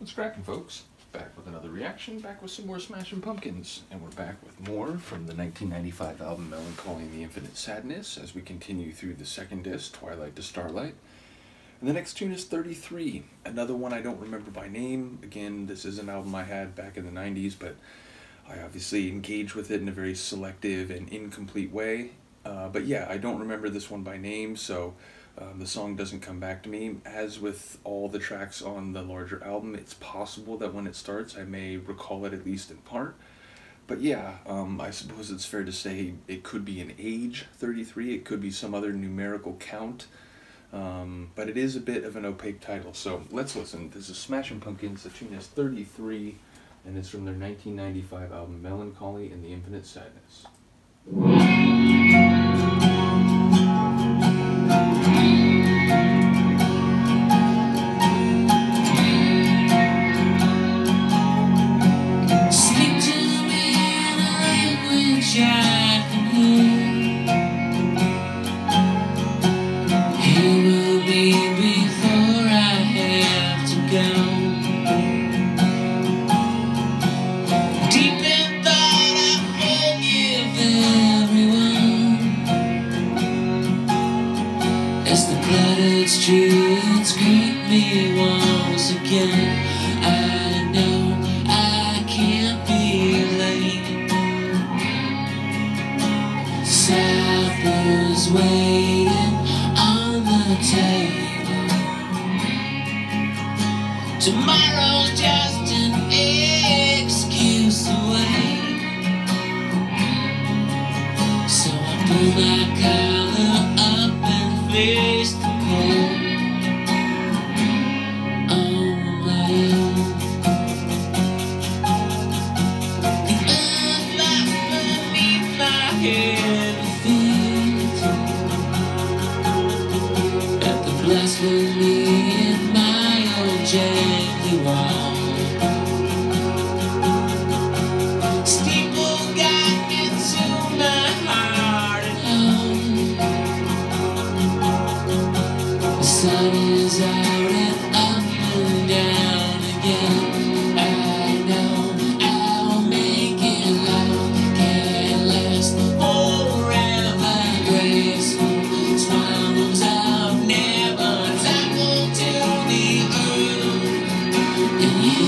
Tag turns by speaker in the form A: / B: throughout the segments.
A: What's cracking, folks? Back with another reaction, back with some more Smashing Pumpkins, and we're back with more from the 1995 album Mellon Collie and the Infinite Sadness as we continue through the second disc, Twilight to Starlight. And the next tune is 33, another one I don't remember by name. Again, this is an album I had back in the 90s, but I obviously engaged with it in a very selective and incomplete way. But yeah, I don't remember this one by name, so the song doesn't come back to me. As with all the tracks on the larger album, it's possible that when it starts I may recall it at least in part. But yeah, I suppose it's fair to say it could be an age 33, it could be some other numerical count, but it is a bit of an opaque title. So let's listen. This is Smashing Pumpkins, the tune is 33, and it's from their 1995 album Mellon Collie and the Infinite Sadness.
B: As the cluttered streets greet me once again, I know I can't be late. Supper's waiting on the table. Tomorrow's just an excuse away. So I pull my collar up and face the cold on my own. The earth lies beneath my heavy feet, at the blasphemy in my own janky wall. Steeple got into my heart at home. The sun is out and up and down again. I know I'll make it love, can't last forever. Graceful swans I've never tackled to the earth, and you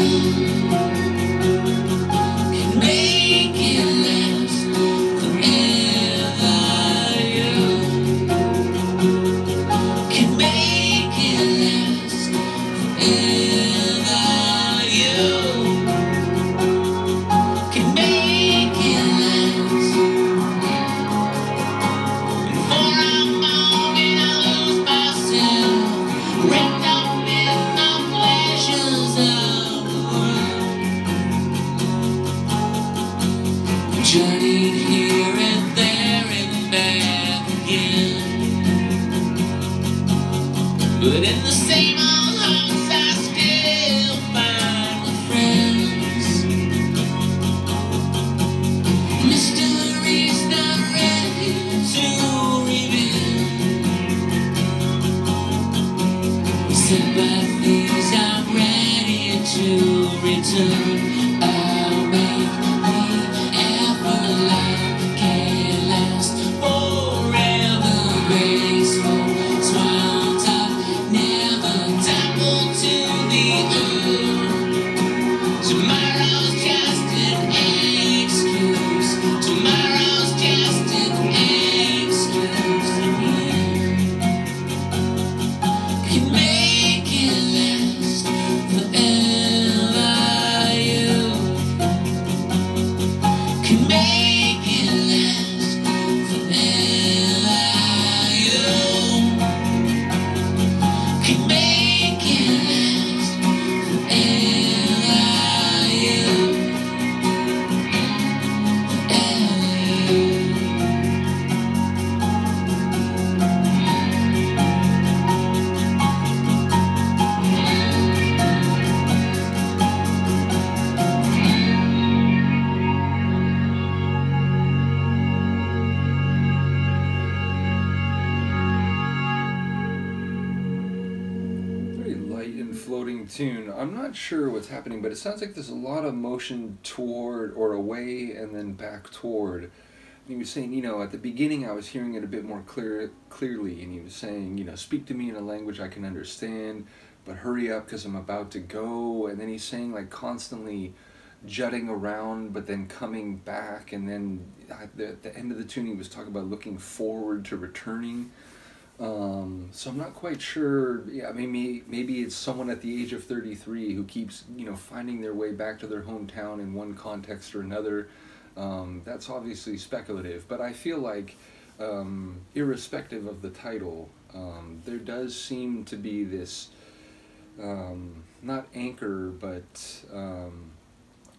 B: can make it last forever. You can make it last forever. You can make it last. Before I'm gone and I lose myself, wrapped up in the pleasures of the world. Journeyed here and there and back again, but in the same old house I still find my friends. Mysteries not ready to reveal, sympathies I'm ready to return. I'll make the everlasting can last forever. Graceful swans I've never tackled to the earth. Tomorrow's just an excuse. Tomorrow's just an excuse. Can make it last forever. You
A: tune. I'm not sure what's happening, but it sounds like there's a lot of motion toward or away and then back toward. And he was saying, you know, at the beginning I was hearing it a bit more clearly, and he was saying, you know, speak to me in a language I can understand, but hurry up because I'm about to go. And then he's saying like constantly jutting around but then coming back, and then at the end of the tune he was talking about looking forward to returning. So I'm not quite sure. Yeah, maybe it's someone at the age of 33 who keeps, you know, finding their way back to their hometown in one context or another. That's obviously speculative, but I feel like irrespective of the title, there does seem to be this not anchor but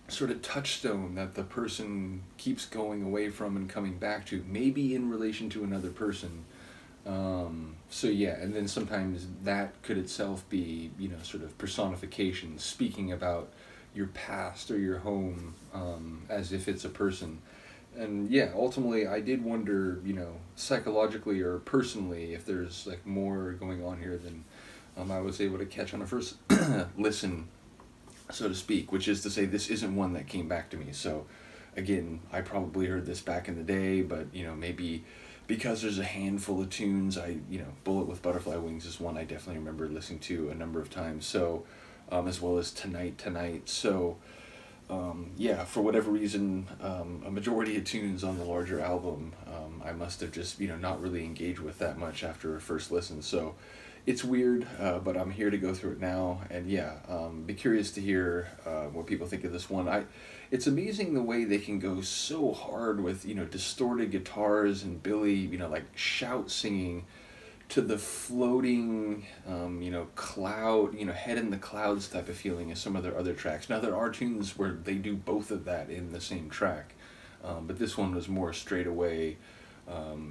A: sort of touchstone that the person keeps going away from and coming back to, maybe in relation to another person. So yeah, and then sometimes that could itself be, you know, sort of personification, speaking about your past or your home, as if it's a person. And yeah, ultimately I did wonder, you know, psychologically or personally, if there's like more going on here than I was able to catch on a first listen, so to speak, which is to say this isn't one that came back to me. So again, I probably heard this back in the day, but you know, maybe because there's a handful of tunes, you know, Bullet with Butterfly Wings is one I definitely remember listening to a number of times. So, as well as Tonight. So, yeah, for whatever reason, a majority of tunes on the larger album, I must have just, you know, not really engaged with that much after a first listen. So, it's weird, but I'm here to go through it now, and yeah, be curious to hear what people think of this one. It's amazing the way they can go so hard with, you know, distorted guitars and Billy, you know, like shout singing, to the floating, you know, cloud, you know, head in the clouds type of feeling as some of their other tracks. Now there are tunes where they do both of that in the same track, but this one was more straight away,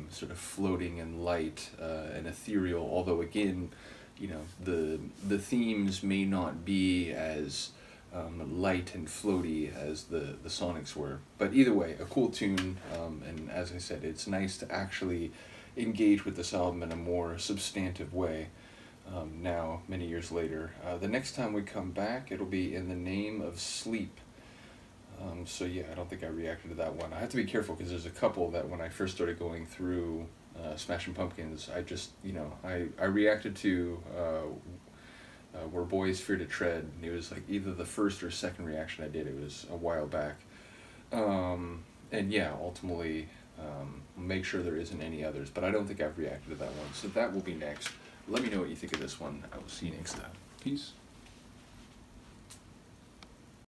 A: sort of floating and light and ethereal, although again, you know, the themes may not be as light and floaty as the Sonics were. But either way, a cool tune, and as I said, it's nice to actually engage with this album in a more substantive way now, many years later. The next time we come back, it'll be In the Name of Sleep. So yeah, I don't think I reacted to that one. I have to be careful because there's a couple that when I first started going through Smashing Pumpkins, I just, you know, I reacted to Where Boys Fear to Tread. It was like either the first or second reaction I did. It was a while back. And yeah, ultimately, make sure there isn't any others, but I don't think I've reacted to that one. So that will be next. Let me know what you think of this one. I will see you next time. Peace.